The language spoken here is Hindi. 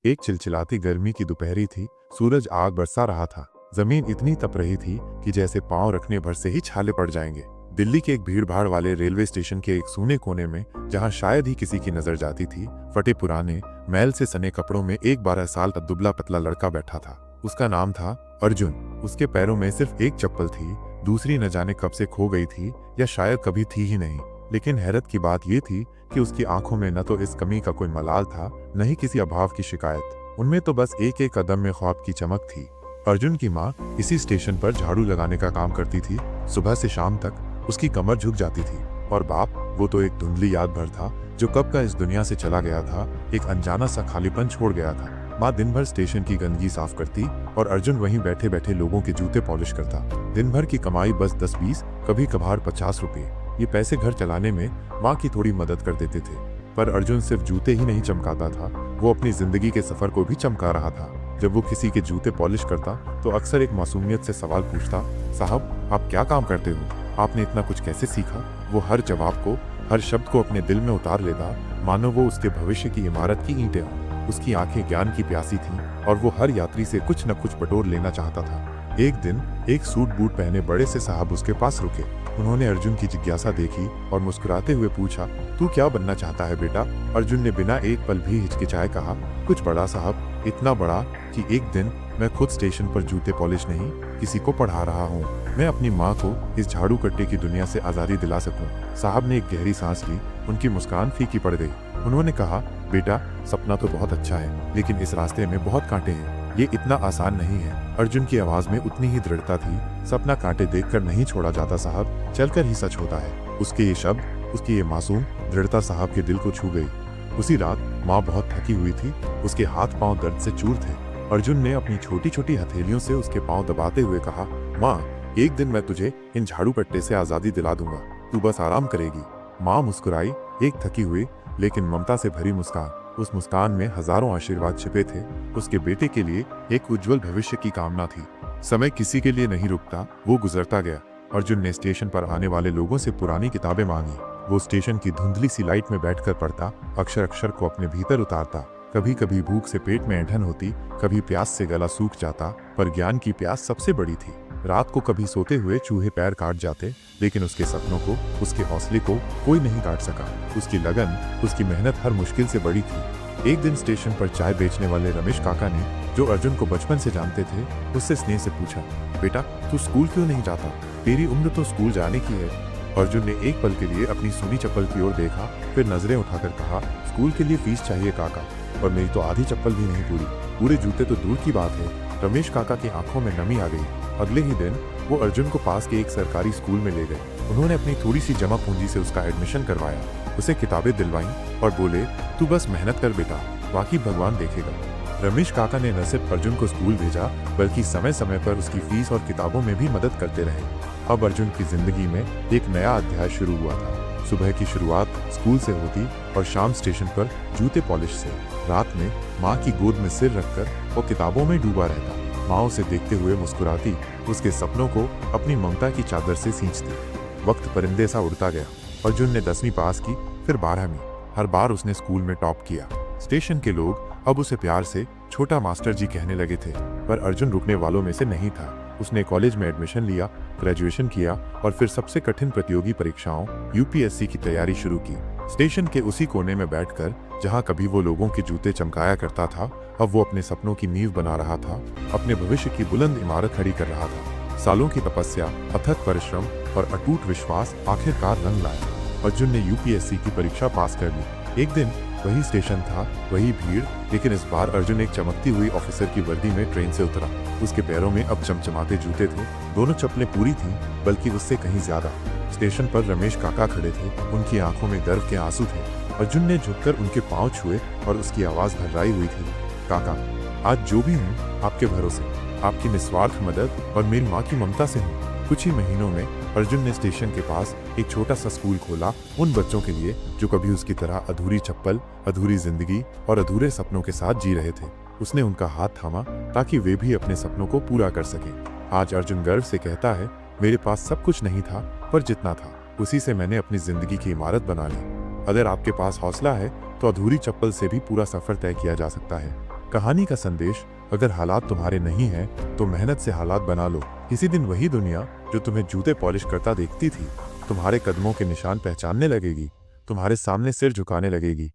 एक चिलचिलाती गर्मी की दोपहरी थी। सूरज आग बरसा रहा था। जमीन इतनी तप रही थी कि जैसे पांव रखने भर से ही छाले पड़ जाएंगे। दिल्ली के एक भीड़भाड़ वाले रेलवे स्टेशन के एक सूने कोने में, जहां शायद ही किसी की नजर जाती थी, फटे पुराने मैल से सने कपड़ों में एक 12 साल का दुबला पतला लड़का बैठा था। उसका नाम था अर्जुन। उसके पैरों में सिर्फ एक चप्पल थी, दूसरी न जाने कब से खो गई थी या शायद कभी थी ही नहीं। लेकिन हैरत की बात यह थी कि उसकी आंखों में न तो इस कमी का कोई मलाल था, न ही किसी अभाव की शिकायत। उनमें तो बस एक एक कदम में ख्वाब की चमक थी। अर्जुन की माँ इसी स्टेशन पर झाड़ू लगाने का काम करती थी। सुबह से शाम तक उसकी कमर झुक जाती थी। और बाप, वो तो एक धुंधली याद भर था जो कब का इस दुनिया से चला गया था, एक अनजाना सा खालीपन छोड़ गया था। माँ दिन भर स्टेशन की गंदगी साफ करती और अर्जुन वहीं बैठे बैठे लोगों के जूते पॉलिश करता। दिन भर की कमाई बस 10-20, कभी कभार 50 रुपए। ये पैसे घर चलाने में माँ की थोड़ी मदद कर देते थे। पर अर्जुन सिर्फ जूते ही नहीं चमकाता था, वो अपनी जिंदगी के सफर को भी चमका रहा था। जब वो किसी के जूते पॉलिश करता तो अक्सर एक मासूमियत से सवाल पूछता, साहब आप क्या काम करते हो? आपने इतना कुछ कैसे सीखा? वो हर जवाब को, हर शब्द को अपने दिल में उतार लेता, मानो वो उसके भविष्य की इमारत की ईंटें हों। उसकी आंखें ज्ञान की प्यासी थीं और वो हर यात्री से कुछ न कुछ बटोर लेना चाहता था। एक दिन एक सूट बूट पहने बड़े से साहब उसके पास रुके। उन्होंने अर्जुन की जिज्ञासा देखी और मुस्कुराते हुए पूछा, तू क्या बनना चाहता है बेटा? अर्जुन ने बिना एक पल भी हिचकिचाए कहा, कुछ बड़ा साहब, इतना बड़ा कि एक दिन मैं खुद स्टेशन पर जूते पॉलिश नहीं, किसी को पढ़ा रहा हूँ। मैं अपनी माँ को इस झाड़ू कट्टे की दुनिया से आज़ादी दिला सकूं। साहब ने एक गहरी सांस ली। उनकी मुस्कान फीकी पड़ गई। उन्होंने कहा, बेटा सपना तो बहुत अच्छा है, लेकिन इस रास्ते में बहुत कांटे हैं, ये इतना आसान नहीं है। अर्जुन की आवाज में उतनी ही दृढ़ता थी। सपना कांटे देखकर नहीं छोड़ा जाता साहब, चलकर ही सच होता है। उसके ये शब्द, उसकी ये मासूम दृढ़ता साहब के दिल को छू गई। उसी रात माँ बहुत थकी हुई थी, उसके हाथ पांव दर्द से चूर थे। अर्जुन ने अपनी छोटी छोटी हथेलियों से उसके पांव दबाते हुए कहा, माँ एक दिन मैं तुझे इन झाड़ू कट्टे से आजादी दिला दूंगा, तू बस आराम करेगी। माँ मुस्कुराई, एक थकी हुई लेकिन ममता से भरी मुस्कान। उस मुस्कान में हजारों आशीर्वाद छिपे थे। उसके बेटे के लिए एक उज्जवल भविष्य की कामना थी। समय किसी के लिए नहीं रुकता, वो गुजरता गया। अर्जुन ने स्टेशन पर आने वाले लोगों से पुरानी किताबें मांगी। वो स्टेशन की धुंधली सी लाइट में बैठकर पढ़ता, अक्षर अक्षर को अपने भीतर उतारता। कभी कभी भूख से पेट में ऐंठन होती, कभी प्यास से गला सूख जाता, पर ज्ञान की प्यास सबसे बड़ी थी। रात को कभी सोते हुए चूहे पैर काट जाते, लेकिन उसके सपनों को, उसके हौसले को कोई नहीं काट सका। उसकी लगन, उसकी मेहनत हर मुश्किल से बड़ी थी। एक दिन स्टेशन पर चाय बेचने वाले रमेश काका ने, जो अर्जुन को बचपन से जानते थे, उससे स्नेह से पूछा, बेटा तू स्कूल क्यों नहीं जाता? तेरी उम्र तो स्कूल जाने की है। अर्जुन ने एक पल के लिए अपनी सुनी चप्पल की ओर देखा, फिर नजरें उठाकर कहा, स्कूल के लिए फीस चाहिए काका, और मेरी तो आधी चप्पल भी नहीं पूरी, पूरे जूते तो दूर की बात है। रमेश काका की आंखों में नमी आ गई। अगले ही दिन वो अर्जुन को पास के एक सरकारी स्कूल में ले गए। उन्होंने अपनी थोड़ी सी जमा पूंजी से उसका एडमिशन करवाया, उसे किताबें दिलवाईं और बोले, तू बस मेहनत कर बेटा, बाकी भगवान देखेगा। रमेश काका ने न सिर्फ अर्जुन को स्कूल भेजा, बल्कि समय समय पर उसकी फीस और किताबों में भी मदद करते रहे। अब अर्जुन की जिंदगी में एक नया अध्याय शुरू हुआ था। सुबह की शुरुआत स्कूल से होती और शाम स्टेशन पर जूते पॉलिश से। रात में माँ की गोद में सिर रखकर वो किताबों में डूबा रहता। माँ उसे देखते हुए मुस्कुराती, उसके सपनों को अपनी ममता की चादर से सींचती। वक्त परिंदे सा उड़ता गया। अर्जुन ने 10वीं पास की, फिर 12वीं। हर बार उसने स्कूल में टॉप किया। स्टेशन के लोग अब उसे प्यार से छोटा मास्टर जी कहने लगे थे। पर अर्जुन रुकने वालों में से नहीं था। उसने कॉलेज में एडमिशन लिया, ग्रेजुएशन किया और फिर सबसे कठिन प्रतियोगी परीक्षाओं यूपीएससी की तैयारी शुरू की। स्टेशन के उसी कोने में बैठकर जहां कभी वो लोगों के जूते चमकाया करता था, अब वो अपने सपनों की नींव बना रहा था, अपने भविष्य की बुलंद इमारत खड़ी कर रहा था। सालों की तपस्या, अथक परिश्रम और अटूट विश्वास आखिरकार रंग लाया। अर्जुन ने यूपीएससी की परीक्षा पास कर ली। एक दिन वही स्टेशन था, वही भीड़, लेकिन इस बार अर्जुन एक चमकती हुई ऑफिसर की वर्दी में ट्रेन से उतरा। उसके पैरों में अब चमचमाते जूते थे। दोनों चप्पलें पूरी थीं, बल्कि उससे कहीं ज्यादा। स्टेशन पर रमेश काका खड़े थे, उनकी आंखों में गर्व के आंसू थे। अर्जुन ने झुककर उनके पांव छुए और उसकी आवाज भर्राई हुई थी, काका आज जो भी हूँ आपके भरोसे, आपकी निस्वार्थ मदद और मेरी माँ की ममता से हूँ। कुछ ही महीनों में अर्जुन ने स्टेशन के पास एक छोटा सा स्कूल खोला, उन बच्चों के लिए जो कभी उसकी तरह अधूरी चप्पल, अधूरी जिंदगी और अधूरे सपनों के साथ जी रहे थे। उसने उनका हाथ थामा ताकि वे भी अपने सपनों को पूरा कर सकें। आज अर्जुन गर्व से कहता है, मेरे पास सब कुछ नहीं था, पर जितना था उसी से मैंने अपनी जिंदगी की इमारत बना ली। अगर आपके पास हौसला है तो अधूरी चप्पल से भी पूरा सफर तय किया जा सकता है। कहानी का संदेश, अगर हालात तुम्हारे नहीं हैं तो मेहनत से हालात बना लो। किसी दिन वही दुनिया जो तुम्हें जूते पॉलिश करता देखती थी, तुम्हारे कदमों के निशान पहचानने लगेगी, तुम्हारे सामने सिर झुकाने लगेगी।